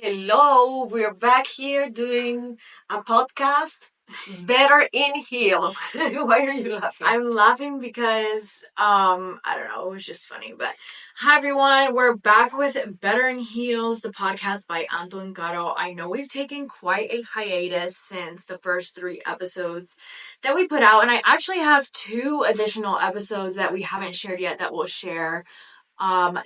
Hello, we're back here doing a podcast. Better in heel. Why are you laughing? I'm laughing because I don't know, it was just funny. But hi everyone, we're back with Better in Heels, the podcast by Anto and Caro. I know we've taken quite a hiatus since the first 3 episodes that we put out, and I actually have 2 additional episodes that we haven't shared yet that we'll share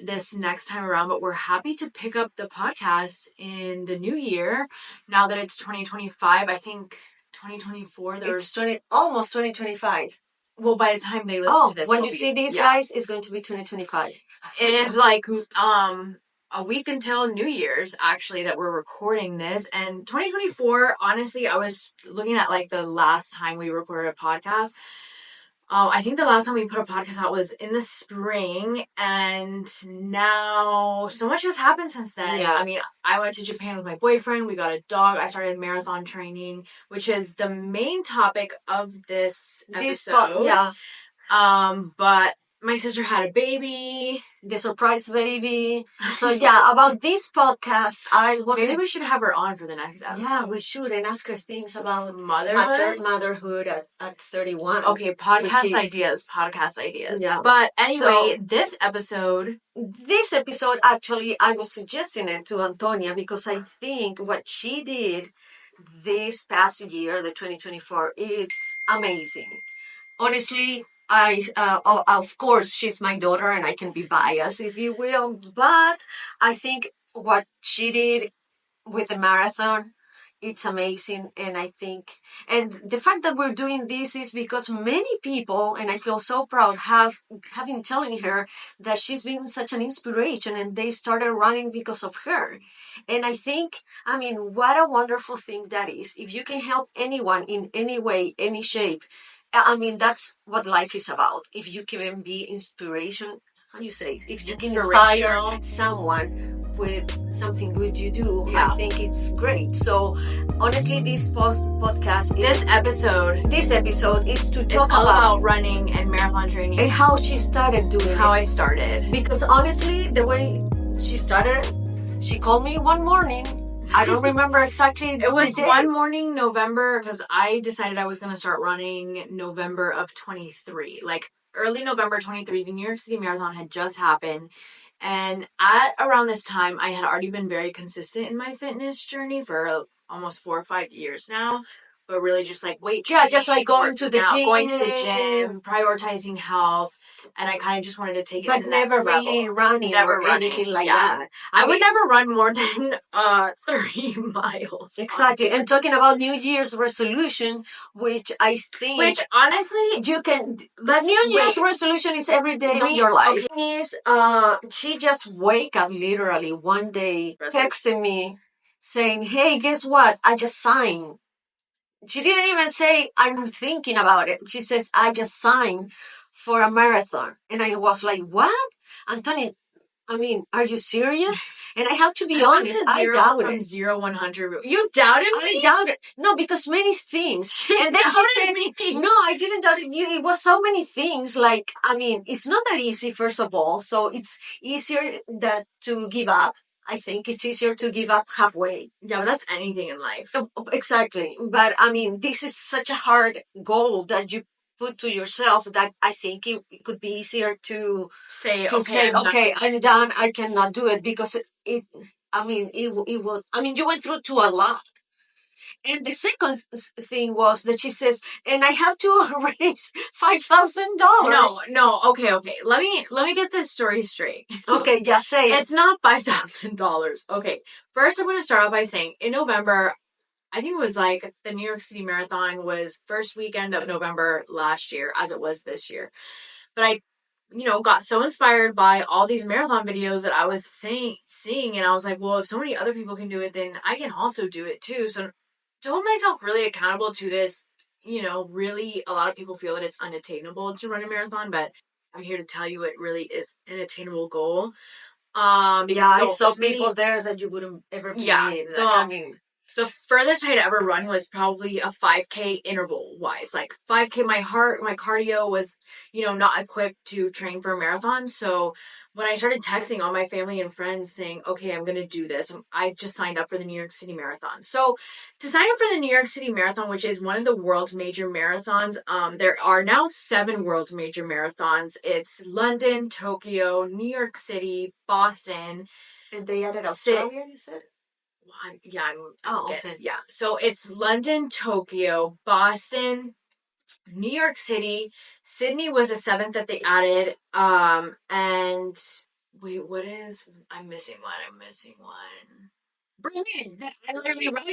this next time around. But we're happy to pick up the podcast in the new year now that it's 2025. I think 2024 It's almost 2025. Well, by the time they listen to this, when you see these guys, it's going to be 2025. It is like a week until New Year's actually that we're recording this. And 2024, honestly, I was looking at like the last time we recorded a podcast. I think the last time we put a podcast out was in the spring, and now so much has happened since then. Yeah. I mean, I went to Japan with my boyfriend. We got a dog. I started marathon training, which is the main topic of this episode. But my sister had a baby. The surprise baby. So yeah, about this podcast, Maybe we should have her on for the next episode. Yeah, we should, and ask her things about motherhood at 31. Okay, podcast ideas. Yeah. But anyway, this episode, actually, I was suggesting it to Antonia because I think what she did this past year, the 2024, it's amazing. Honestly, of course, she's my daughter and I can be biased, if you will, but I think what she did with the marathon, it's amazing. And I think, and the fact that we're doing this is because many people, and I feel so proud, have been telling her that she's been such an inspiration and they started running because of her. And I think, I mean, what a wonderful thing that is. If you can help anyone in any way, any shape, I mean, that's what life is about. If you can be inspiration, how do you say? If you can inspire someone with something good you do, I think it's great. So, honestly, this podcast, this episode is to talk about running and marathon training and how she started doing how I started. Because honestly, the way she started, she called me one morning. I don't remember exactly. It was one morning, November, because I decided I was going to start running November of 23. Like early November 23, the New York City Marathon had just happened. And at around this time, I had already been very consistent in my fitness journey for almost 4 or 5 years now. But really just like just like going to the gym, prioritizing health. And I kind of just wanted to take it to the next level. But never really running or anything like that. I would never run more than 3 miles. Exactly. And talking about New Year's resolution, which I think... Which, honestly, you can... But New Year's resolution is every day of your life. Okay. She just wake up literally one day, texting me, saying, hey, guess what? I just signed. She didn't even say, I'm thinking about it. She says, I just signed for a marathon. And I was like, what? Antonia, I mean, are you serious? And I have to be honest, I doubted. From 0-100. You doubted me? I doubted. No, because many things. And then she said, no, I didn't doubt it. It was so many things. Like, I mean, it's not that easy, first of all. So it's easier to give up. I think it's easier to give up halfway. Yeah, but that's anything in life. Exactly. But I mean, this is such a hard goal that you put to yourself that I think it could be easier to say, I'm done. I cannot do it because it will. I mean, you went through to a lot. And the second thing was that she says, and I have to raise $5,000. No. Okay. Let me get this story straight. Okay, just say it. It's not $5,000. Okay. First, I'm going to start off by saying in November, I think it was like the New York City Marathon was first weekend of November last year, as it was this year. But I, got so inspired by all these marathon videos that I was seeing, and I was like, well, if so many other people can do it, then I can also do it too. So to hold myself really accountable to this, really a lot of people feel that it's unattainable to run a marathon, but I'm here to tell you it really is an attainable goal. I saw people there that you wouldn't ever believe. The furthest I'd ever run was probably a 5K interval wise. Like 5K, my cardio was, not equipped to train for a marathon. So when I started texting all my family and friends saying, okay, I'm going to do this, I just signed up for the New York City Marathon. So to sign up for the New York City Marathon, which is one of the world's major marathons, there are now 7 world major marathons. It's London, Tokyo, New York City, Boston. And they added Australia, you said? Okay. Yeah. So it's London, Tokyo, Boston, New York City. Sydney was the 7th that they added. And wait, I'm missing one. Berlin. That I literally wrote.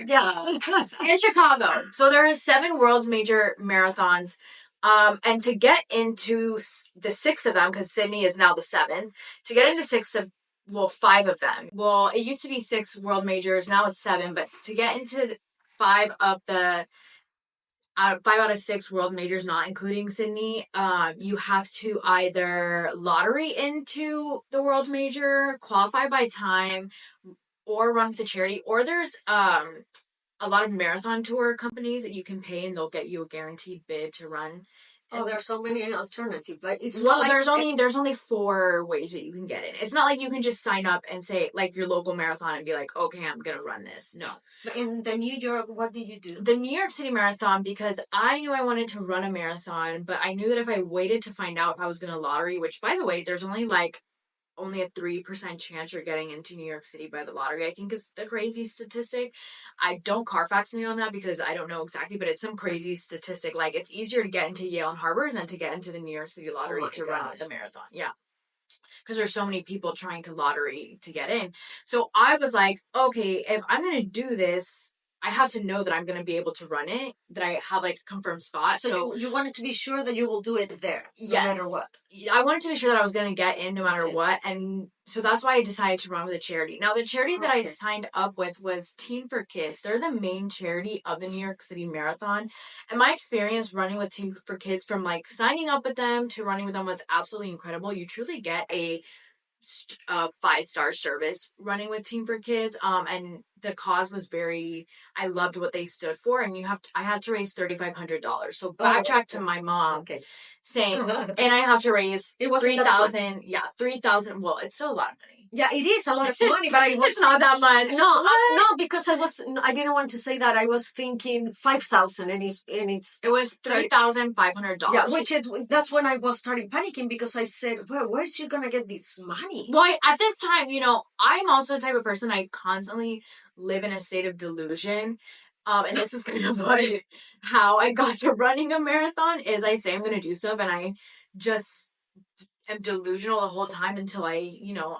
Yeah. And Chicago. So there are 7 world's major marathons. And to get into the 6 of them, because Sydney is now the 7th, to get into 5 of them. Well, it used to be 6 world majors, now it's 7, but to get into 5 of the 5 out of 6 world majors, not including Sydney, you have to either lottery into the world major, qualify by time, or run with the charity, or there's a lot of marathon tour companies that you can pay and they'll get you a guaranteed bid to run. Oh, there's so many alternatives, but it's there's only 4 ways that you can get in. It's not like you can just sign up and say like your local marathon and be like, okay, I'm gonna run this. No. But in the New York, what did you do? The New York City Marathon, because I knew I wanted to run a marathon, but I knew that if I waited to find out if I was gonna lottery, which by the way, there's only a 3% chance you're getting into New York City by the lottery, I think is the crazy statistic. I don't Carfax me on that because I don't know exactly, but it's some crazy statistic. Like, it's easier to get into Yale and Harvard than to get into the New York City lottery run the marathon. Yeah. Because there's so many people trying to lottery to get in. So I was like, okay, if I'm going to do this, I have to know that I'm going to be able to run it, that I have like a confirmed spot. So you wanted to be sure that you will do it there, no matter what. I wanted to be sure that I was going to get in no matter what. And so that's why I decided to run with a charity. Now, the charity that I signed up with was Team for Kids. They're the main charity of the New York City Marathon. And my experience running with Team for Kids, from like signing up with them to running with them, was absolutely incredible. You truly get a 5-star service running with Team for Kids, and the cause was I loved what they stood for, and I had to raise $3,500. So backtrack to my mom saying, and I have to raise $3,000. Yeah, $3,000. Well, it's still a lot of money. Yeah, it is a lot of money, but it's not that much. No, because I didn't want to say that. I was thinking 5,000, and it was $3,500. Yeah, that's when I was starting panicking, because I said, well, where's she gonna get this money? Well, at this time, I'm also the type of person, I constantly live in a state of delusion. And this is kind of like how I got to running a marathon, is I say I'm going to do stuff and I just am delusional the whole time until I,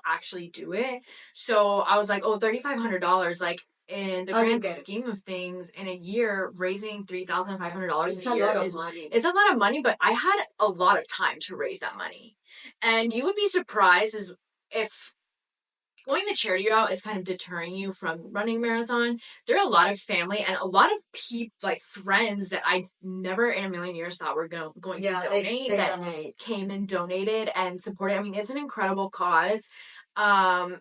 actually do it. So I was like, $3,500, like, in the grand scheme of things, in a year, raising $3,500 in a year is money. It's a lot of money, but I had a lot of time to raise that money. And you would be surprised if going the charity route is kind of deterring you from running a marathon. There are a lot of family and a lot of people, like friends, that I never in a million years thought were going to donate, they came and donated and supported. I mean, it's an incredible cause. And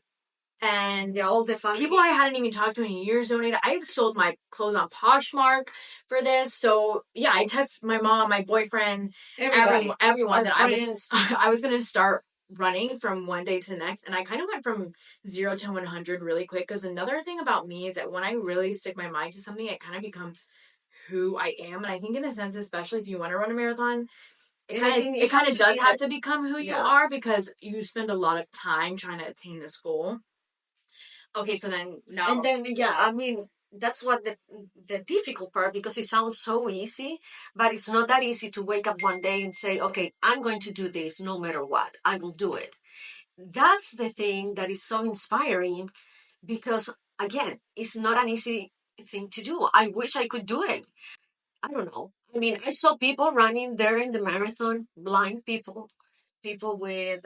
all the people I hadn't even talked to in years donated. I had sold my clothes on Poshmark for this. So yeah, I tested my mom, my boyfriend, everyone that I was going to start running from one day to the next. And I kind of went from 0 to 100 really quick, because another thing about me is that when I really stick my mind to something, it kind of becomes who I am. And I think, in a sense, especially if you want to run a marathon, it kind of does have to become who you are, because you spend a lot of time trying to attain this goal. Okay, so then now... And then, I mean, that's what the difficult part, because it sounds so easy, but it's not that easy to wake up one day and say, okay, I'm going to do this no matter what. I will do it. That's the thing that is so inspiring, because, again, it's not an easy thing to do. I wish I could do it. I don't know. I mean, I saw people running there in the marathon, blind people with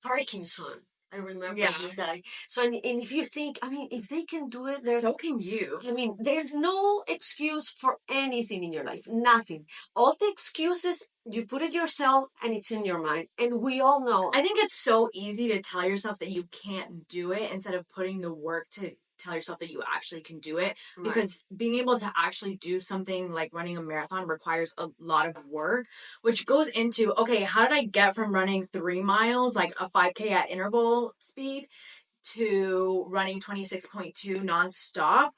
Parkinson. I remember this guy. So, and if you think, I mean, if they can do it, so can you. I mean, there's no excuse for anything in your life. Nothing. All the excuses, you put it yourself, and it's in your mind. And we all know. I think it's so easy to tell yourself that you can't do it, instead of putting the work to tell yourself that you actually can do it. Right. Because being able to actually do something like running a marathon requires a lot of work, which goes into, okay, how did I get from running 3 miles, like a 5K at interval speed, to running 26.2 nonstop?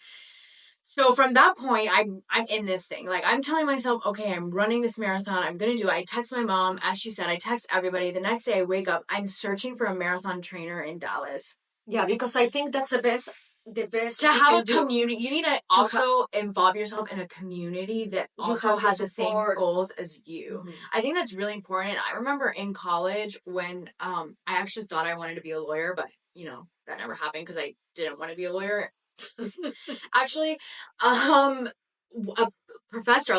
So from that point, I'm in this thing. Like, I'm telling myself, okay, I'm running this marathon. I'm gonna do it. I text my mom, as she said. I text everybody. The next day, I wake up. I'm searching for a marathon trainer in Dallas. Yeah, because I think that's the best. To have a community, you need to also involve yourself in a community that also has the same goals as you. Mm-hmm. I think that's really important. I remember in college when I actually thought I wanted to be a lawyer, but that never happened because I didn't want to be a lawyer. Actually, a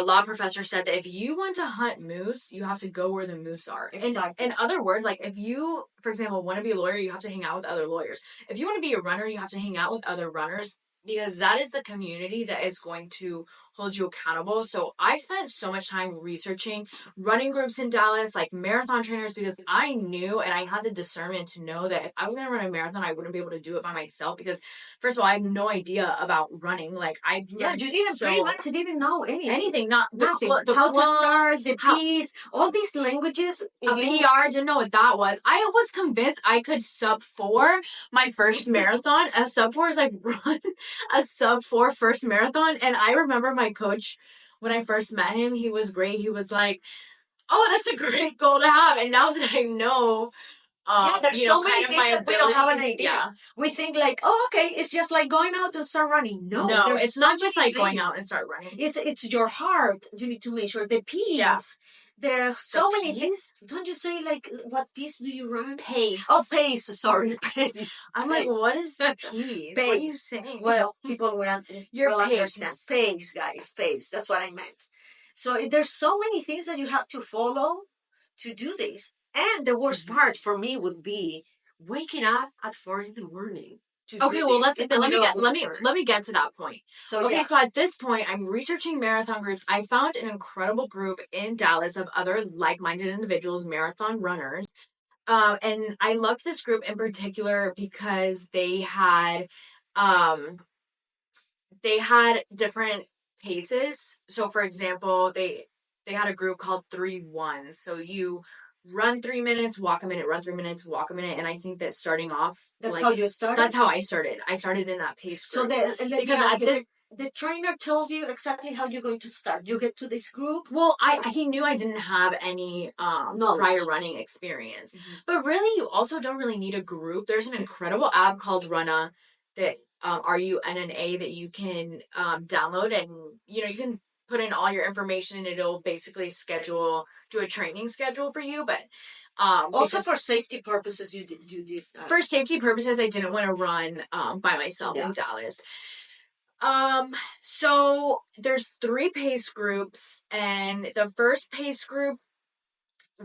law professor said that if you want to hunt moose, you have to go where the moose are. Exactly. In other words, like, if you, for example, want to be a lawyer, you have to hang out with other lawyers. If you want to be a runner, you have to hang out with other runners, because that is the community that is going to hold you accountable. So I spent so much time researching running groups in Dallas, like marathon trainers, because I knew, and I had the discernment to know that if I was going to run a marathon, I wouldn't be able to do it by myself, because first of all, I have no idea about running. Like, you didn't know anything, not nothing. How to start, the piece, all these languages. A PR, didn't know what that was. I was convinced I could sub 4 my first marathon. A sub 4 is like run a sub 4 first marathon. And I remember my coach, when I first met him, he was great. He was like, oh, that's a great goal to have. And now that I know, there's so many things that we don't have an idea. Yeah. We think like, oh, okay, it's just like going out and start running. No, it's not just like going out and start running. It's your heart. You need to make sure the piece. Yeah. There are so many things. Don't you say, like, what piece do you run? Pace. Oh, pace. Sorry, pace. I'm pace. Like, what is that piece? Pace. What are you saying? Well, people will understand. Pace, guys. Pace. That's what I meant. So there's so many things that you have to follow to do this. And the worst part for me would be waking up at 4 a.m. Okay, well, let me get to that point. So at this point, I'm researching marathon groups. I found an incredible group in Dallas of other like-minded individuals, marathon runners. And I loved this group in particular because they had different paces. So, for example, they had a group called 3-1. So you run 3 minutes, walk a minute, run 3 minutes, walk a minute. And I think that starting off, that's how you started. That's how I started. I started in that pace group. So the trainer told you exactly how you're going to start. You get to this group. Well, he knew I didn't have any prior running experience, but really, you also don't really need a group. There's an incredible app called Runna that RUNNA that you can download, and you can put in all your information, and it'll basically do a training schedule for you. But also for safety purposes, you did. For safety purposes, I didn't want to run by myself in Dallas. So there's 3 pace groups, and the first pace group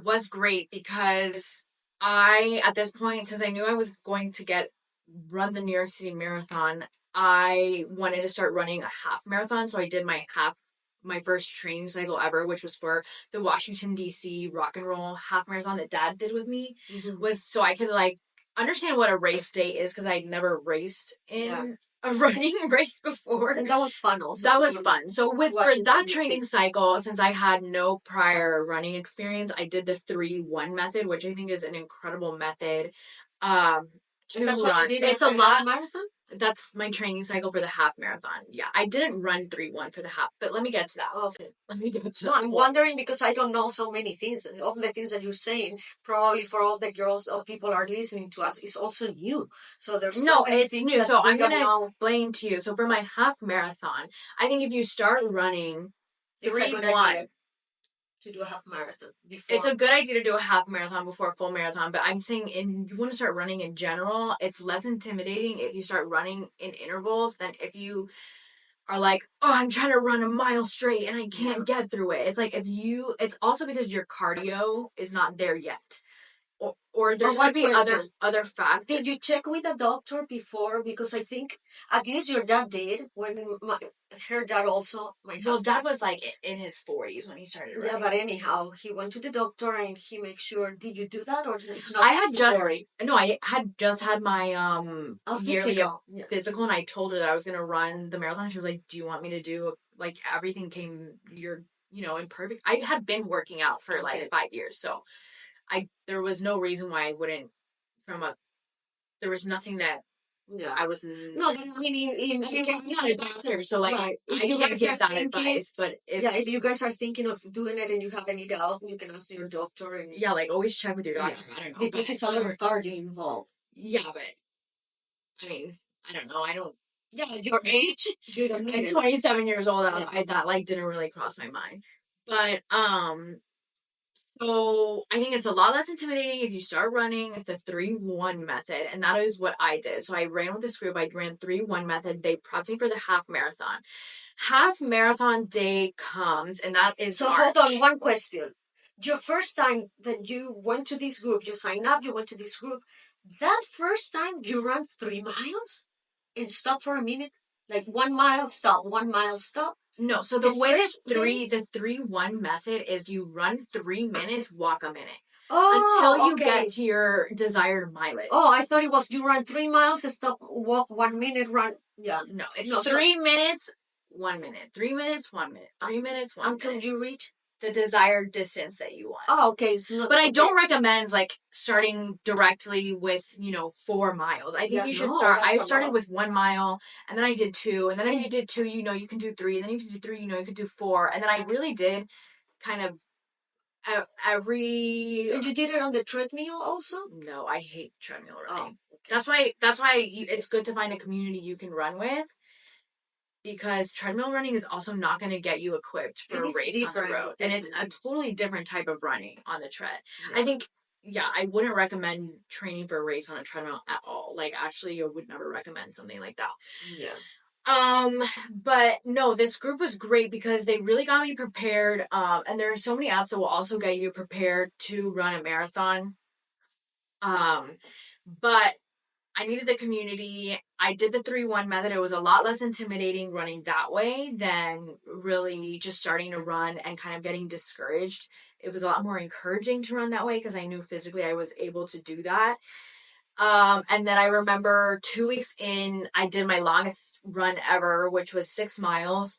was great because at this point, since I knew I was going to run the New York City Marathon, I wanted to start running a half marathon. So I did my first training cycle ever, which was for the Washington, D.C. rock and roll half marathon that Dad did with me, was so I could understand what a race day is, because I'd never raced in a running race before. And that was fun also. That was fun. So for that training cycle, since I had no prior running experience, I did the 3-1 method, which I think is an incredible method to that's run. What you did. It's a lot. Marathon? That's my training cycle for the half marathon. Yeah, I didn't run 3-1 for the half, but let me get to that. Okay. Let me get to that. I'm wondering because I don't know so many things. All the things that you're saying, probably for all the girls or people are listening to us, is also new. So there's it's new. So I'm going to explain to you. So for my half marathon, I think if you start running 3-1, to do a half marathon before. It's a good idea to do a half marathon before a full marathon, but I'm saying you want to start running in general, it's less intimidating if you start running in intervals than if you are like, oh, I'm trying to run a mile straight and I can't get through it. It's like it's also because your cardio is not there yet. or there's one going to be question. other factors. Did you check with a doctor before? Because I think at least your dad did. When her dad also, my Well, husband. Dad was like in his 40s when he started Yeah, running. but anyhow, he went to the doctor and he makes sure. Did you do that or it's not I had necessary? I had just had my yearly Physical. Yeah. physical, and I told her that I was gonna run the marathon. She was like, "Do you want me to do like everything came in perfect?" I had been working out for Okay. like 5 years, so there was no reason why I wouldn't. There was nothing that Yeah. I was in. No, but I mean, in I'm not a doctor, so like right. I If you can't guys give are that thinking, advice. But if you guys are thinking of doing it and you have any doubt, you can ask your doctor and yeah, like always check with your yeah, doctor. I don't know, because it's a lot of cardio involved. yeah, but I mean, I don't know. I don't. Yeah, your age, you don't need I'm it. 27 years old. Yeah. That like didn't really cross my mind. But so I think it's a lot less intimidating if you start running the 3-1 method, and that is what I did. So I ran with this group. I ran 3-1 method. They prepped me for the half marathon. Half marathon day comes, and that is So March. hold on, one question. Your first time that you went to this group, you signed up, you went to this group. That first time you ran 3 miles and stop for a minute, like 1 mile stop, 1 mile stop. No, so the way that the 3-1 method is you run 3 minutes, walk a minute. Until you get to your desired mileage. Oh, I thought it was you run 3 miles, stop, walk 1 minute, run. Yeah. No, it's 3 minutes, 1 minute. 3 minutes, 1 minute. 3 minutes, 1 minute. Until you reach the desired distance that you want. Oh, okay. But I don't recommend like starting directly with 4 miles. I think you should start. I started with 1 mile, and then I did 2, and then if you did 2, you can do 3. And then if you did 3, you can do 4. And then I really did kind of every. And you did it on the treadmill also? No, I hate treadmill running. Oh, okay. That's why it's good to find a community you can run with. Because treadmill running is also not going to get you equipped for a race on the road. And it's a totally different type of running on the tread. Yeah. I think, I wouldn't recommend training for a race on a treadmill at all. Like, actually, I would never recommend something like that. Yeah. But no, this group was great because they really got me prepared. And there are so many apps that will also get you prepared to run a marathon. But I needed the community. I did the 3-1 method. It was a lot less intimidating running that way than really just starting to run and kind of getting discouraged. It was a lot more encouraging to run that way because I knew physically I was able to do that. And then I remember 2 weeks in, I did my longest run ever, which was 6 miles.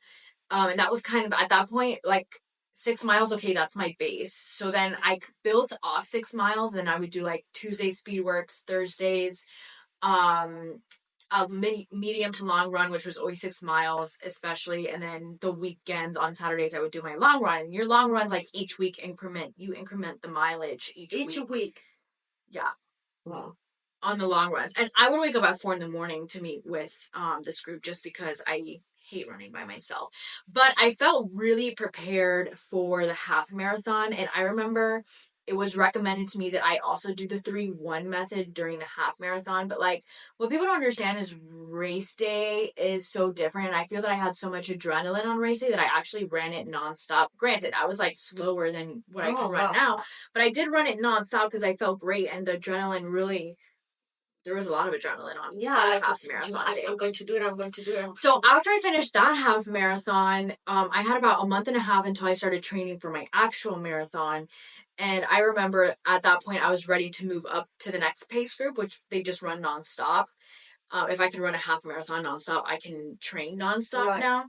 And that was kind of at that point, like 6 miles, okay, that's my base. So then I built off 6 miles, and then I would do like Tuesday speed works, Thursdays, a medium to long run, which was always 6 miles, especially. And then the weekends on Saturdays, I would do my long run. And your long runs, like each week you increment the mileage each week. Yeah. Wow. On the long runs. And I would wake up at 4 a.m. to meet with this group just because I hate running by myself. But I felt really prepared for the half marathon. And I remember it was recommended to me that I also do the 3-1 method during the half marathon. But like what people don't understand is race day is so different. And I feel that I had so much adrenaline on race day that I actually ran it nonstop. Granted, I was like slower than what I can run now. But I did run it nonstop because I felt great, and the adrenaline really, there was a lot of adrenaline on that half marathon day. I'm going to do it. I'm going to do it. So after I finished that half marathon, I had about a month and a half until I started training for my actual marathon. And I remember at that point, I was ready to move up to the next pace group, which they just run nonstop. If I can run a half marathon nonstop, I can train nonstop now.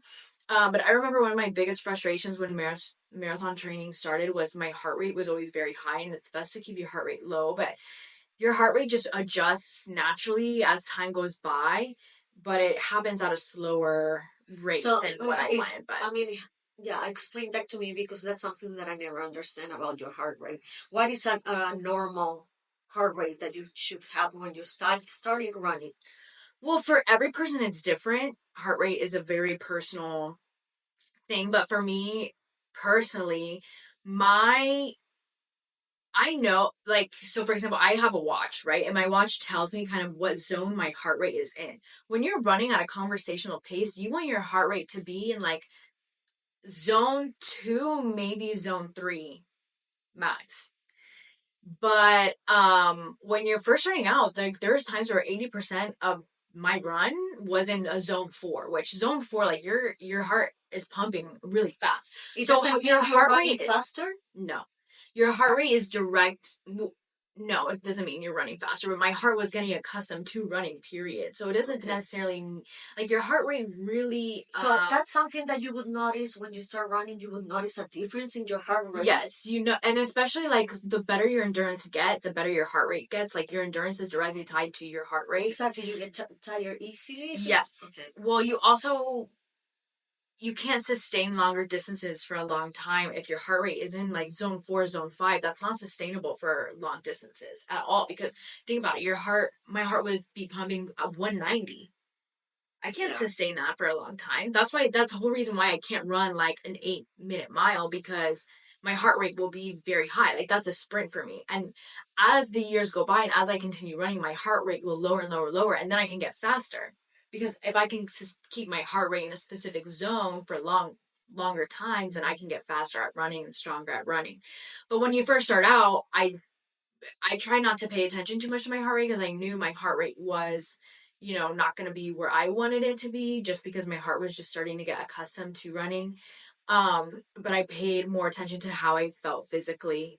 But I remember one of my biggest frustrations when marathon training started was my heart rate was always very high, and it's best to keep your heart rate low. But your heart rate just adjusts naturally as time goes by, but it happens at a slower rate than what I wanted. But I mean, yeah, explain that to me because that's something that I never understand about your heart rate. What is a normal heart rate that you should have when you starting running? Well, for every person, it's different. Heart rate is a very personal thing, but for me personally, I know, like, so for example, I have a watch, right? And my watch tells me kind of what zone my heart rate is in. When you're running at a conversational pace, you want your heart rate to be in like zone 2, maybe zone 3 max. But when you're first starting out, like there's times where 80% of my run was in a zone 4, which zone 4, like your heart is pumping really fast. It So doesn't your mean you're heart running rate, faster. no, your heart rate is direct. No, it doesn't mean you're running faster, but my heart was getting accustomed to running, period. So it doesn't necessarily, like, your heart rate really. So that's something that you would notice when you start running. You would notice a difference in your heart rate. Yes, and especially like the better your endurance gets, the better your heart rate gets. Like your endurance is directly tied to your heart rate. Exactly, you get tired easily. Yes. Okay. Well, you can't sustain longer distances for a long time if your heart rate is in like zone 4, zone 5. That's not sustainable for long distances at all, because think about it, my heart would be pumping at 190. I can't sustain that for a long time. That's the whole reason why I can't run like an 8-minute mile, because my heart rate will be very high. Like that's a sprint for me. And as the years go by and as I continue running, my heart rate will lower and lower and lower, and then I can get faster. Because if I can keep my heart rate in a specific zone for longer times, then I can get faster at running and stronger at running. But when you first start out, I try not to pay attention too much to my heart rate, because I knew my heart rate was, not going to be where I wanted it to be, just because my heart was just starting to get accustomed to running. But I paid more attention to how I felt physically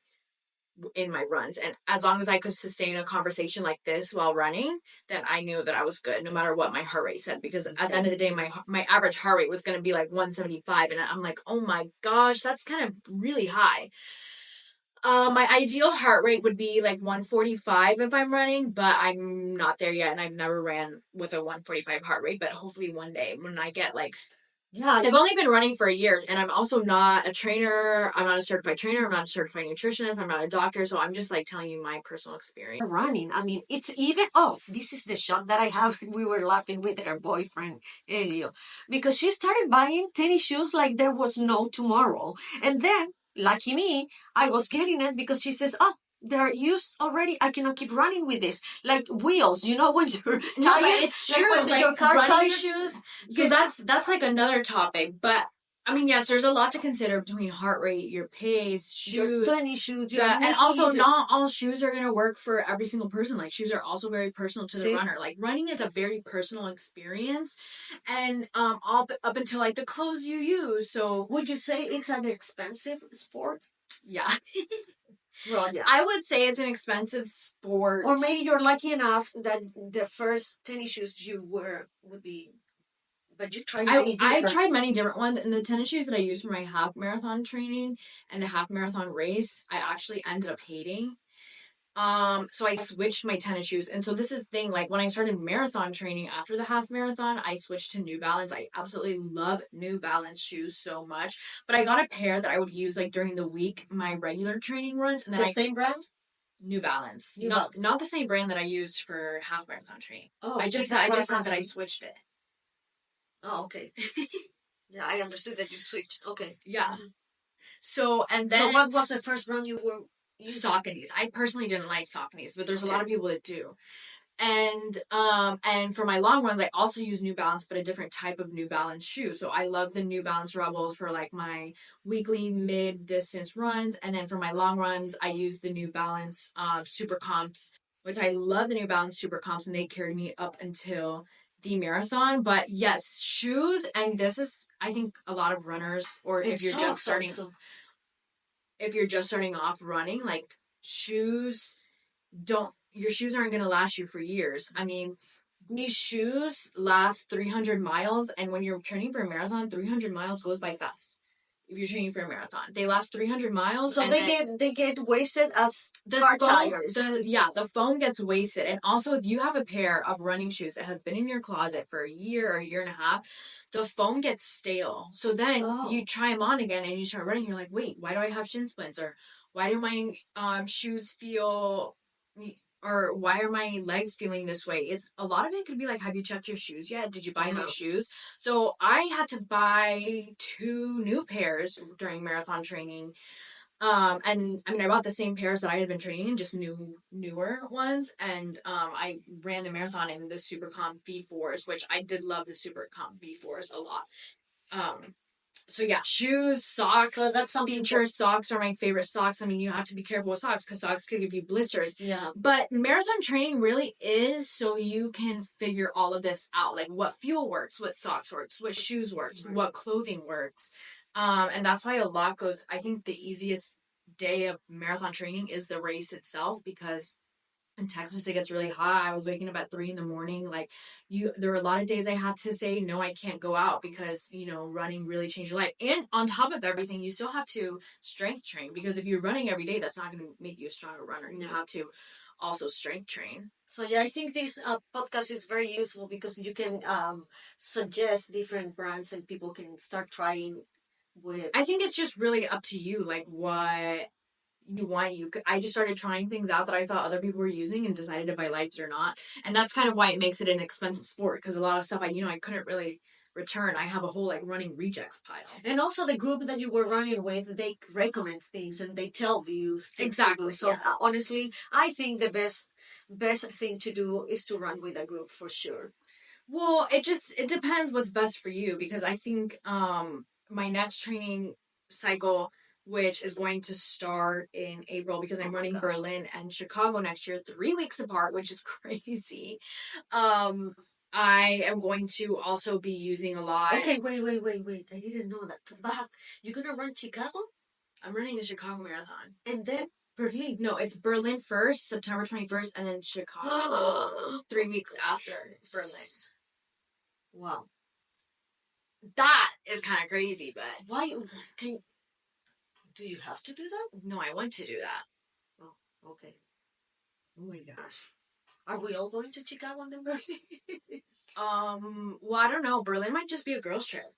in my runs. And as long as I could sustain a conversation like this while running, then I knew that I was good, no matter what my heart rate said. Because at the end of the day, my average heart rate was going to be like 175. And I'm like, oh my gosh, that's kind of really high. My ideal heart rate would be like 145 if I'm running, but I'm not there yet, and I've never ran with a 145 heart rate. But hopefully one day when I get like, I've only been running for a year, and I'm also not a trainer. I'm not a certified trainer. I'm not a certified nutritionist. I'm not a doctor. So I'm just like telling you my personal experience. Running. I mean, it's even, this is the shock that I have. We were laughing with her boyfriend, Elio, because she started buying tennis shoes like there was no tomorrow. And then, lucky me, I was getting it because she says, they're used already. I cannot keep running with this. Like wheels, when your tires, no, but it's like true. when Like your car running tires shoes. So that's like another topic. But I mean, yes, there's a lot to consider between heart rate, your pace, shoes, your tennis shoes, your and also knees. not all shoes are gonna work for every single person. Like shoes are also very personal to the See? runner. Like running is a very personal experience, and up until like the clothes you use. So Would you say it's an expensive sport? yeah. Well, yeah. I would say it's an expensive sport. Or maybe you're lucky enough that the first tennis shoes you wear would be. But you tried many different. I tried many different ones, and the tennis shoes that I used for my half marathon training and the half marathon race, I actually ended up hating. So I switched my tennis shoes, and so this is the thing. Like when I started marathon training after the half marathon, I switched to New Balance. I absolutely love New Balance shoes so much, but I got a pair that I would use like during the week, my regular training runs, and then same brand. New Balance. New Balance. Not the same brand that I used for half marathon training. Oh, I just said that I switched it. Oh, okay. Yeah, I understood that you switched. Okay. Yeah. So and then So what was the first brand you were using? Sauconys. I personally didn't like Sauconys, but there's a lot of people that do. And for my long runs, I also use New Balance, but a different type of New Balance shoe. So I love the New Balance Rebels for like my weekly mid distance runs, and then for my long runs, I use the New Balance Super Comps, which I love the New Balance Super Comps, and they carried me up until the marathon. But yes, shoes, and this is I think a lot of runners, or if you're just starting. If you're just starting off running, like your shoes aren't going to last you for years. I mean, these shoes last 300 miles, and when you're training for a marathon, 300 miles goes by fast. If you're training for a marathon, they last 300 miles. So they get wasted as car tires. The foam gets wasted, and also if you have a pair of running shoes that have been in your closet for a year or a year and a half, the foam gets stale. So then you try them on again, and you start running. You're like, wait, why do I have shin splints? Or why do my shoes feel? Or why are my legs feeling this way? It's a lot of it could be like, have you checked your shoes yet? Did you buy new shoes? So I had to buy 2 new pairs during marathon training. And I mean, I bought the same pairs that I had been training in, just newer ones. And I ran the marathon in the Super Comp V4s, which I did love the Super Comp V4s a lot. So yeah, shoes, socks. So that's something feature socks are my favorite socks. I mean, you have to be careful with socks because socks can give you blisters. Yeah. But marathon training really is so you can figure all of this out, like what fuel works, what socks works, what shoes works, Right. what clothing works. And that's why a lot goes. I think the easiest day of marathon training is the race itself because in Texas it gets really hot. I was waking up at 3 a.m. Like there were a lot of days I had to say no, I can't go out because running really changed your life. And on top of everything, you still have to strength train because if you're running every day, that's not going to make you a stronger runner. You have to also strength train. So yeah, I think this podcast is very useful because you can suggest different brands and people can start trying with. I think it's just really up to you, like what you want. I just started trying things out that I saw other people were using and decided if I liked it or not. And that's kind of why it makes it an expensive sport because a lot of stuff I couldn't really return. I have a whole like running rejects pile. And also the group that you were running with, they recommend things and they tell you things exactly. to do. So honestly, I think the best thing to do is to run with a group for sure. Well, it depends what's best for you because I think my next training cycle, which is going to start in April because I'm running Berlin and Chicago next year, 3 weeks apart, which is crazy. I am going to also be using a lot. Okay, wait. I didn't know that. Back, you're gonna run Chicago? I'm running the Chicago Marathon. And then Berlin? No, it's Berlin first, September 21st, and then Chicago 3 weeks after Berlin. Wow. That is kind of crazy, but... Why? Do you have to do that? No, I want to do that. Oh, okay. Oh my gosh. Are we all going to Chicago and then Berlin? Well, I don't know. Berlin might just be a girls' trip.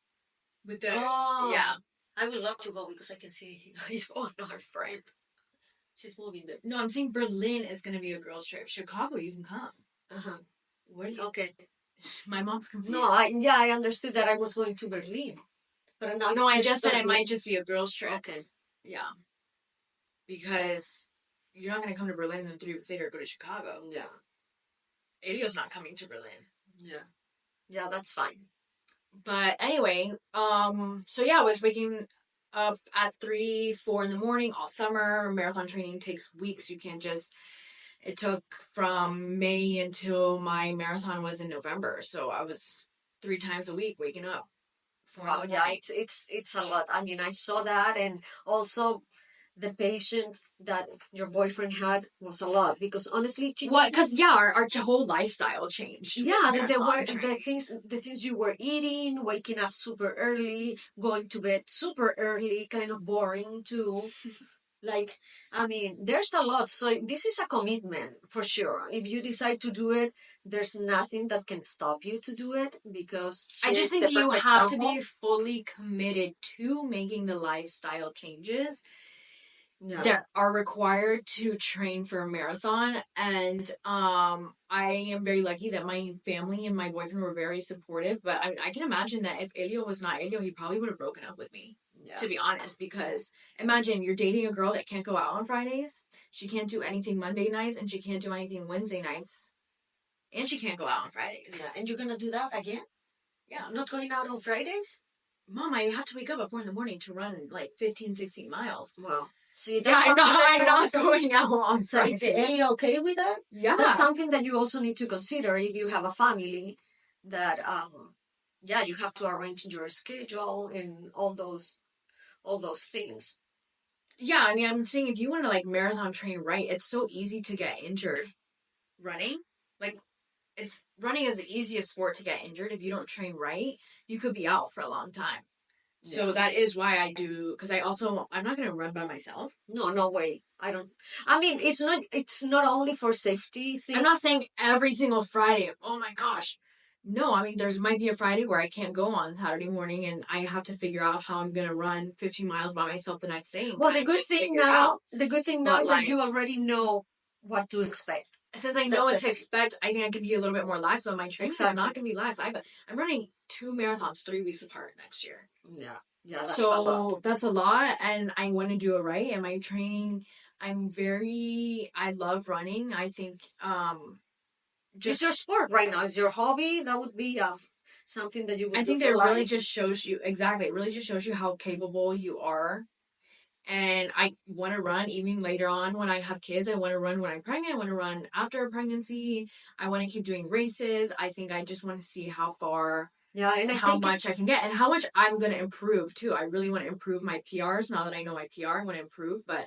With the... Yeah. I would love to go because I can see on our friend. She's moving there. No, I'm saying Berlin is going to be a girls' trip. Chicago, you can come. Uh-huh. What do you... Okay. My mom's confused. No, I understood that I was going to Berlin. But now no, I just said it might just be a girls' trip. Okay. Yeah. Because you're not going to come to Berlin and then 3 weeks later go to Chicago. Yeah. Elio's not coming to Berlin. Yeah. Yeah, that's fine. But anyway, so yeah, I was waking up at 3, 4 in the morning all summer. Marathon training takes weeks. You can't just... It took from May until my marathon was in November. So I was 3 times a week waking up. Wow, yeah, it's a lot. I mean, I saw that, and also the patient that your boyfriend had was a lot because honestly, what? Because our whole lifestyle changed. Yeah, the things you were eating, waking up super early, going to bed super early, kind of boring too. Like, I mean, there's a lot. So this is a commitment for sure. If you decide to do it, there's nothing that can stop you to do it because I just think you have to be fully committed to making the lifestyle changes that are required to train for a marathon. And I am very lucky that my family and my boyfriend were very supportive. But I can imagine that if Elio was not Elio, he probably would have broken up with me. Yeah. To be honest, because imagine you're dating a girl that can't go out on Fridays, she can't do anything Monday nights, and she can't do anything Wednesday nights, and she can't go out on Fridays. Yeah, and you're gonna do that again? Yeah. Not going out on Fridays? Mom, I have to wake up at 4 in the morning to run like 15, 16 miles. Well, see, that's I'm not going out on Fridays. Are you okay with that? Yeah. That's something that you also need to consider if you have a family that, you have to arrange your schedule and all those things. Yeah, I mean, I'm saying if you want to like marathon train right, it's so easy to get injured running. Like, running is the easiest sport to get injured. If you don't train right, you could be out for a long time. Yeah. So that is why I do, because I'm not going to run by myself. No way. I don't. I mean, it's not only for safety things. I'm not saying every single Friday. Oh my gosh. No, I mean, might be a Friday where I can't go on Saturday morning and I have to figure out how I'm going to run 15 miles by myself the next day. Well, the good thing now is that you already know what to expect. Since I know what to expect, I think I can be a little bit more lax on my training. Exactly. I'm not going to be lax. I'm running 2 marathons 3 weeks apart next year. Yeah. Yeah, that's a lot. That's a lot, and I want to do it right. And my training, I love running. I think, it's your sport right now. It's your hobby. That would be something that you would I do think for that really life. just shows you, exactly, it really just shows you how capable you are. And I want to run even later on when I have kids. I want to run when I'm pregnant. I want to run after pregnancy. I want to keep doing races. I think I just want to see how far, And I how think much I can get, and how much I'm going to improve too. I really want to improve my PRs now that I know my PR. I want to improve, but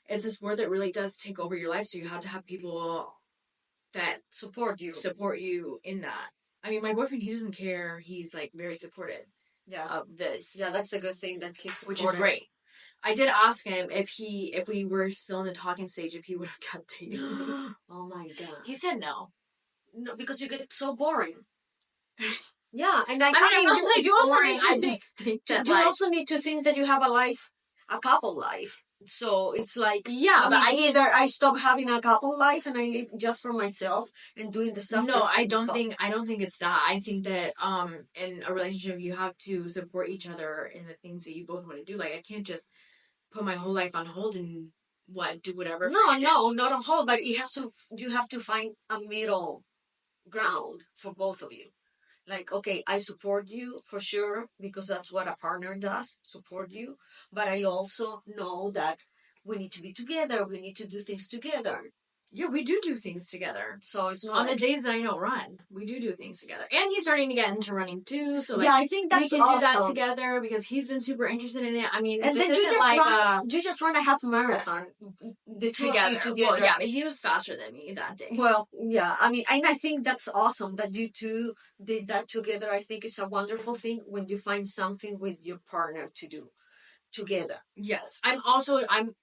it's a sport that really does take over your life. So you have to have people that support you in that. I mean, my boyfriend, he doesn't care. He's like very supportive of this. Yeah, that's a good thing that he's supportive. Which is great. I did ask him if we were still in the talking stage, if he would have kept dating me. Oh my god. He said no. No, because you get so boring. Yeah, and I mean, mean, really you also boring. need to think that you also need to think that you have a couple life. So it's like, yeah, but either I stop having a couple life and I live just for myself and doing the stuff. No, I don't think it's that. I think that in a relationship you have to support each other in the things that you both want to do. Like I can't just put my whole life on hold and do whatever. No, not on hold, but you have to find a middle ground for both of you. Like, okay, I support you for sure because that's what a partner does, support you. But I also know that we need to be together. We need to do things together. Yeah, we do things together. So it's not on the days that I don't run, we do things together. And he's starting to get into running too. So I think that's we can do that together because he's been super interested in it. I mean, and this then you just run a half marathon together. Well, yeah, but he was faster than me that day. Well, yeah, I mean, and I think that's awesome that you two did that together. I think it's a wonderful thing when you find something with your partner to do together. Yes. I'm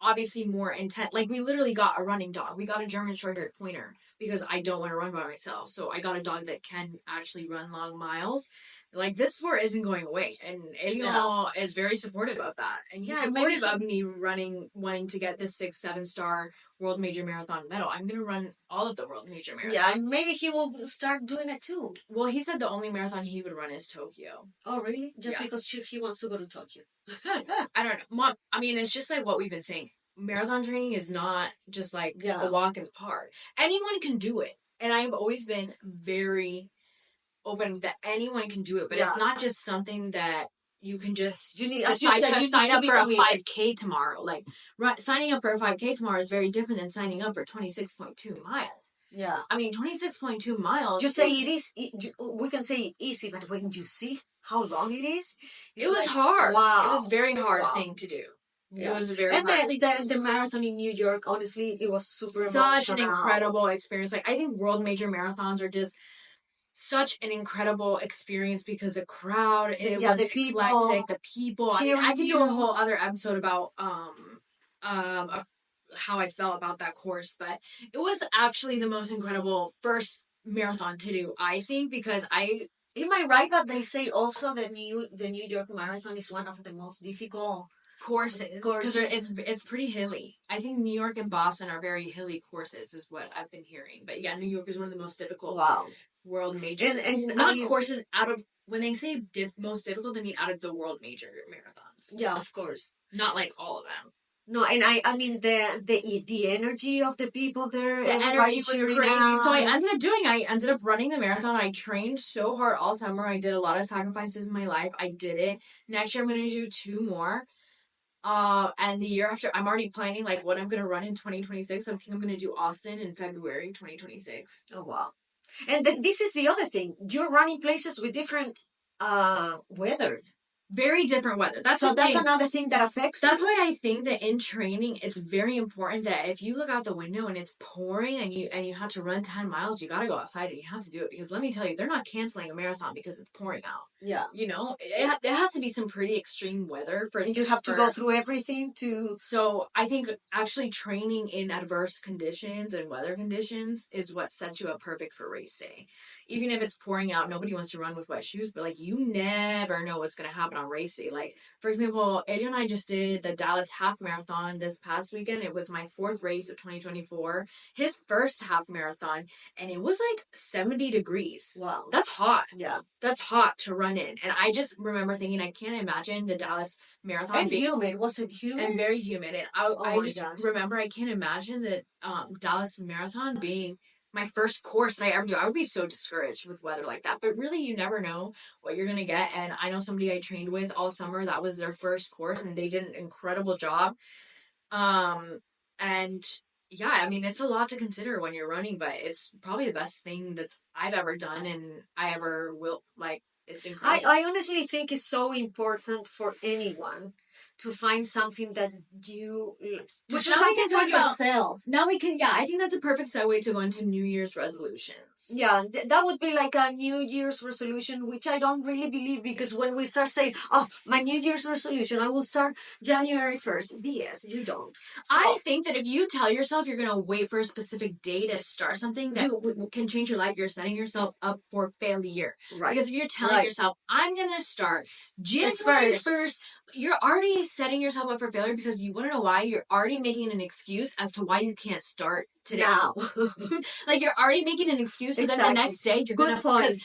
obviously more intent. Like we literally got a running dog. We got a German short-haired pointer because I don't want to run by myself. So I got a dog that can actually run long miles. Like this sport isn't going away. And Elion is very supportive of that. And he's supportive of me wanting to get this 6-7 star World Major Marathon medal. I'm going to run all of the World Major Marathons. Yeah, and maybe he will start doing it too. Well, he said the only marathon he would run is Tokyo. Oh, really? Just because he wants to go to Tokyo. I don't know. Mom, I mean, it's just like what we've been saying. Marathon training is not just like a walk in the park. Anyone can do it. And I've always been very open that anyone can do it. But it's not just something that you can just decide to sign up for a 5K tomorrow. Like, signing up for a 5K tomorrow is very different than signing up for 26.2 miles. Yeah. I mean, 26.2 miles. You say it is, we can say easy, but when you see how long it is, it was hard. Wow. It was a very hard thing to do. Yeah. It was very hard. And the marathon in New York, honestly, it was such an incredible experience. Like, I think World Major Marathons are just such an incredible experience because the crowd, it was the people, eclectic, the people. I mean, I could do a whole other episode about how I felt about that course, but it was actually the most incredible first marathon to do, I think, because am I right that they say also that the New York Marathon is one of the most difficult courses because it's pretty hilly. I think New York and Boston are very hilly courses, is what I've been hearing. But yeah, New York is one of the most difficult world majors. And not courses out of, when they say most difficult, they mean out of the world major marathons. Yeah, of course. Not like all of them. No, and I mean the energy of the people there. The energy was crazy. So I ended up running the marathon. I trained so hard all summer. I did a lot of sacrifices in my life. I did it. Next year I'm going to do 2 more. And the year after, I'm already planning like what I'm going to run in 2026. I think I'm going to do Austin in February 2026. Oh, wow. And this is the other thing. You're running places with different weather. Very different weather. That's another thing that affects. That's why I think that in training, it's very important that if you look out the window and it's pouring and you have to run 10 miles, you got to go outside and you have to do it. Because let me tell you, they're not canceling a marathon because it's pouring out. Yeah. You know, there has to be some pretty extreme weather for you have to go through everything to. So I think actually training in adverse conditions and weather conditions is what sets you up perfect for race day. Even if it's pouring out, nobody wants to run with wet shoes, but like you never know what's going to happen on race day. Like, for example, Elio and I just did the Dallas half marathon this past weekend. It was my 4th race of 2024, his first half marathon, and it was like 70 degrees. Wow. That's hot. Yeah. That's hot to run in. And I just remember thinking, I can't imagine the Dallas marathon and being humid. Was it humid? And very humid. And I just remember I can't imagine that Dallas marathon being my first course that I ever do. I would be so discouraged with weather like that. But really, you never know what you're going to get. And I know somebody I trained with all summer, that was their first course, and they did an incredible job. And yeah, I mean, it's a lot to consider when you're running, but it's probably the best thing that I've ever done and I ever will. Like, it's incredible. I honestly think it's so important for anyone to find something that you to Which do now we something can for talk about. yourself. Now we can, yeah, I think that's a perfect segue to go into New Year's resolutions. Yeah, that would be like a New Year's resolution, which I don't really believe, because when we start saying, "Oh, my New Year's resolution, I will start January 1st," BS, you don't. So, I think that if you tell yourself you're going to wait for a specific day to start something that can change your life, you're setting yourself up for failure. right. Because if you're telling Right. yourself, I'm going to start January 1st, you're already setting yourself up for failure, because you want to know why? You're already making an excuse as to why you can't start today. Now. Like, you're already making an excuse, so then the next day you're going to... Because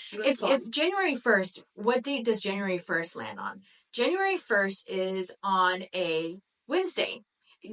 if January 1st, what date does January 1st land on? January 1st is on a Wednesday.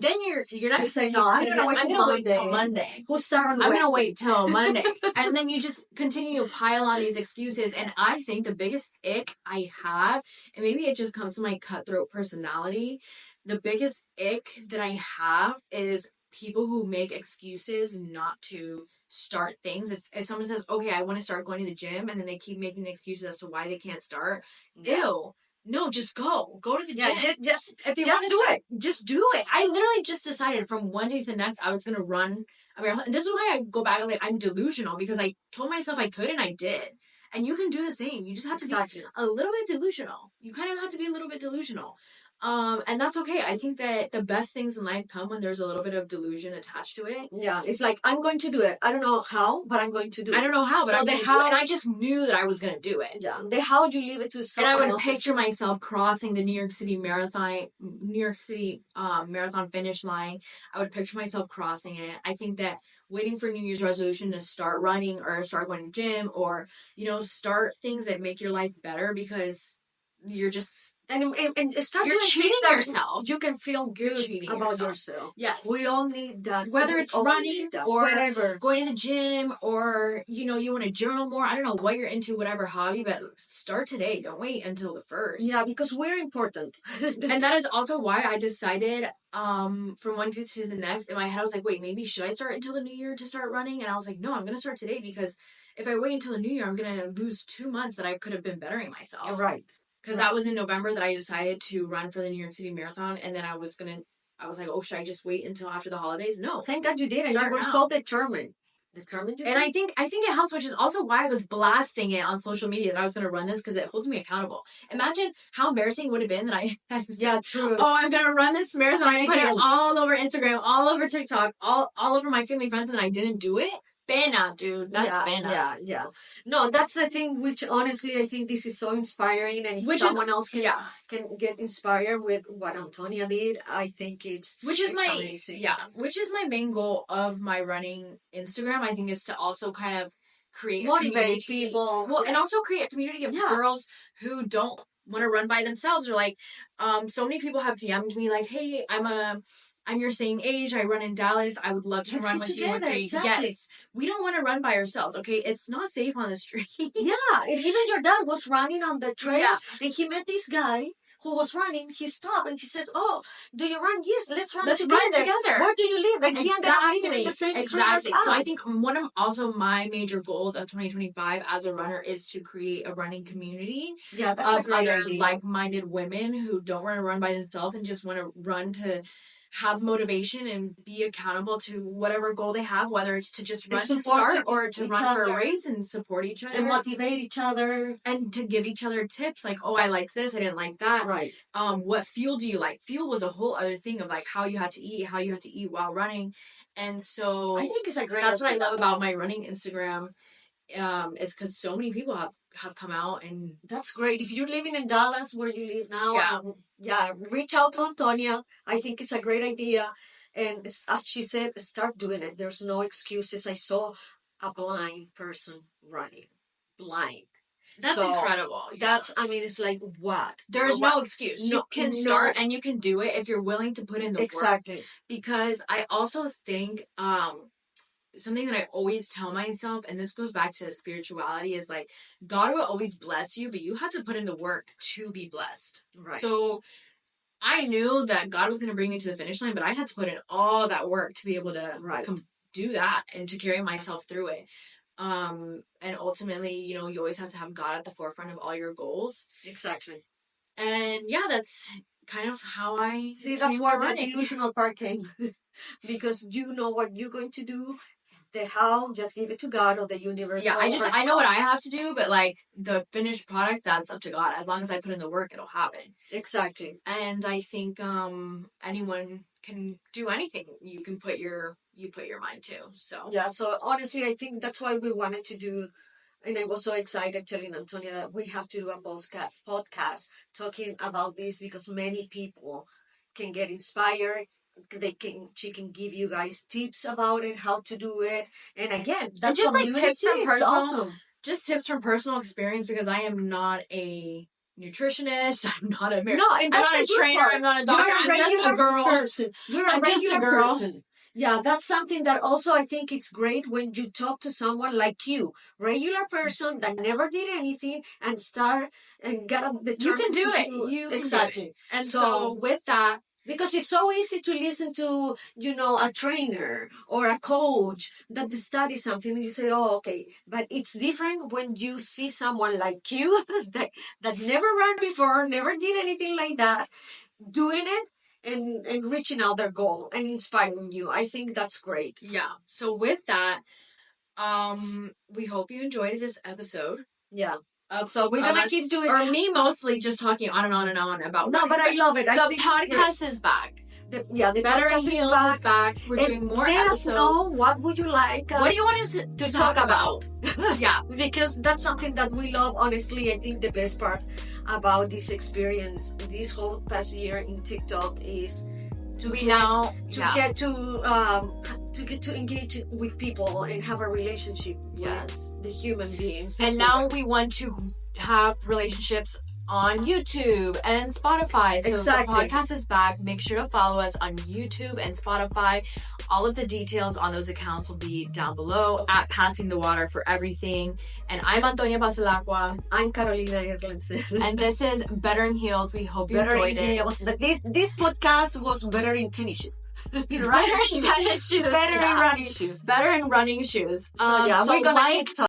Then you're not saying, no, I'm gonna wait till Monday. We'll start on I'm gonna wait till Monday. And then you just continue to pile on these excuses. And I think the biggest ick I have, and maybe it just comes to my cutthroat personality, the biggest ick that I have is people who make excuses not to start things. If someone says, okay, I want to start going to the gym, and then they keep making excuses as to why they can't start, ew. No, just go to the gym. Just if you just do it. Just do it. I literally just decided from one day to the next I was gonna run a marathon. And this is why I go back and, like, I'm delusional, because I told myself I could and I did. And you can do the same. You just have to be a little bit delusional. You kind of have to be a little bit delusional. And that's okay. I think that the best things in life come when there's a little bit of delusion attached to it. Yeah, it's like, I'm going to do it. I don't know how, but I'm going to do it. I don't know how, but so I'm going to do it. And I just knew that I was going to do it. Yeah, the how you leave it to someone else. And I would else's. picture myself crossing the New York City marathon finish line. I would picture myself crossing it. I think that waiting for New Year's resolution to start running or start going to the gym, or, start things that make your life better, because you're just and start you're doing cheating things yourself. You can feel good about yourself. Yes, we all need that. Whether it's running or whatever, going to the gym, or you want to journal more. I don't know what you're into, whatever hobby, but start today. Don't wait until the 1st. Yeah, because we're important. And that is also why I decided from one day to the next, in my head I was like, wait, maybe should I start until the new year to start running? And I was like, no, I'm gonna start today, because if I wait until the new year, I'm gonna lose 2 months that I could have been bettering myself. Right. Because that was in November that I decided to run for the New York City Marathon, and then I was like, oh, should I just wait until after the holidays? No. Thank God you did, and you were so determined. And I think it helps, which is also why I was blasting it on social media that I was going to run this, because it holds me accountable. Imagine how embarrassing it would have been that I was yeah, true. Oh, I'm going to run this marathon. I put it all over Instagram, all over TikTok, all over my family friends, and I didn't do it. Pena, dude. That's pena. Yeah. No, that's the thing, which honestly, I think this is so inspiring. And if someone else can get inspired with what Antonia did, I think it's amazing. Yeah, which is my main goal of my running Instagram, I think, is to also kind of motivate people. Well, and also create a community of girls who don't want to run by themselves, or like, so many people have DM'd me like, hey, I'm your same age. I run in Dallas. I would love to run with you one day. Exactly. Yes. We don't want to run by ourselves, okay? It's not safe on the street. Yeah. And even your dad was running on the trail, and he met this guy who was running. He stopped and he says, oh, do you run? Yes, let's run together. Where do you live? And he ended up living in the same street as us. So I think one of also my major goals of 2025 as a runner is to create a running community of other like-minded women who don't want to run by themselves and just want to run to have motivation and be accountable to whatever goal they have, whether it's to just run to start or to run for a race, and support each other and motivate each other, and to give each other tips like, oh, I liked this, I didn't like that. Right. What fuel do you like? Fuel was a whole other thing of like how you had to eat while running. And so I think it's a great that's what I love about my running Instagram. Is because so many people have come out, and that's great. If you're living in Dallas, where you live now, reach out to Antonia. I think it's a great idea, and as she said, start doing it. There's no excuses. I saw a blind person running, blind. That's incredible. It's like, what? There's no excuse. You can start and you can do it if you're willing to put in the work. Exactly. Because I also think something that I always tell myself, and this goes back to spirituality, is like, God will always bless you, but you have to put in the work to be blessed. Right. So I knew that God was going to bring me to the finish line, but I had to put in all that work to be able to do that and to carry myself through it. And ultimately, you know, you always have to have God at the forefront of all your goals. Exactly. And yeah, that's kind of how I see. That's where the delusional part came, because you know what you're going to do. The how, just give it to God or the universe. Yeah, I know what I have to do, but like the finished product, that's up to God. As long as I put in the work, it'll happen. Exactly. And I think anyone can do anything. You can put your mind to. So yeah. So honestly, I think that's why we wanted to do. And I was so excited telling Antonia that we have to do a podcast talking about this, because many people can get inspired. She can give you guys tips about it, how to do it. And again, that's and just like tips from personal, awesome. Just tips from personal experience, because I am not a nutritionist. I'm not a and I'm not a trainer. Part. I'm not a doctor. I'm just a girl. Person. I'm just a girl. Person. Yeah, that's something that also I think it's great when you talk to someone like you, regular person that never did anything and start and get the you can do it. You can exactly. Do it. And so with that, because it's so easy to listen to, you know, a trainer or a coach that studies something and you say, oh, okay. But it's different when you see someone like you that never ran before, never did anything like that, doing it and reaching out their goal and inspiring you. I think that's great. Yeah. So with that, we hope you enjoyed this episode. Yeah. So we're gonna keep doing, or me mostly just talking on and on and on about. No, but I love it. The podcast is back. The Better in Heels is back. We're doing more episodes. Let us know, what would you like what do you want us to talk about? Yeah, because that's something that we love. Honestly, I think the best part about this experience, this whole past year in TikTok, is to get to engage with people and have a relationship with the human beings. And now we want to have relationships on YouTube and Spotify. So exactly. The podcast is back. Make sure to follow us on YouTube and Spotify. All of the details on those accounts will be down below at PassingtheWater for everything. And I'm Antonia Pasalacqua. I'm Carolina Erlensen. And this is Better in Heels. We hope you enjoyed it. But this podcast was better in tennis shoes. Better in tennis shoes. Better in running shoes. Better in running shoes. So we're gonna keep talking.